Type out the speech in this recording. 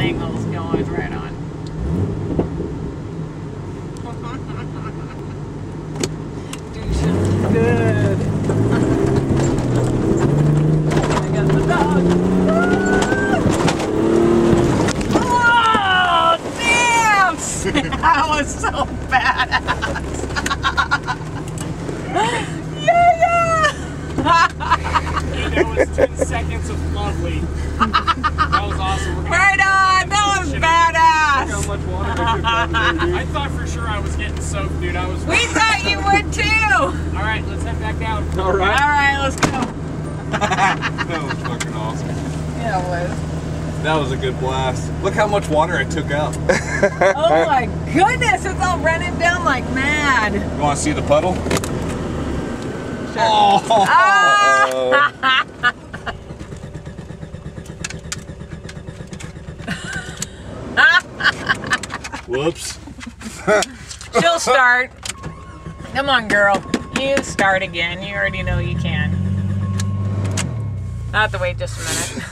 angle's going right on. Dude, she's good. I got the dog. Oh, damn! That was so badass. That was 10 seconds of lovely. That was awesome. Right on! That was badass! Look how much water they took out there, dude. I thought for sure I was getting soaked, dude. We thought you would too! Alright, let's head back down. Alright. Alright, let's go. That was fucking awesome. Yeah, it was. That was a good blast. Look how much water I took out. Oh my goodness, it's all running down like mad. You want to see the puddle? Sure. Oh! Whoops. She'll start. Come on, girl. You start again. You already know you can. I'll have to wait just a minute.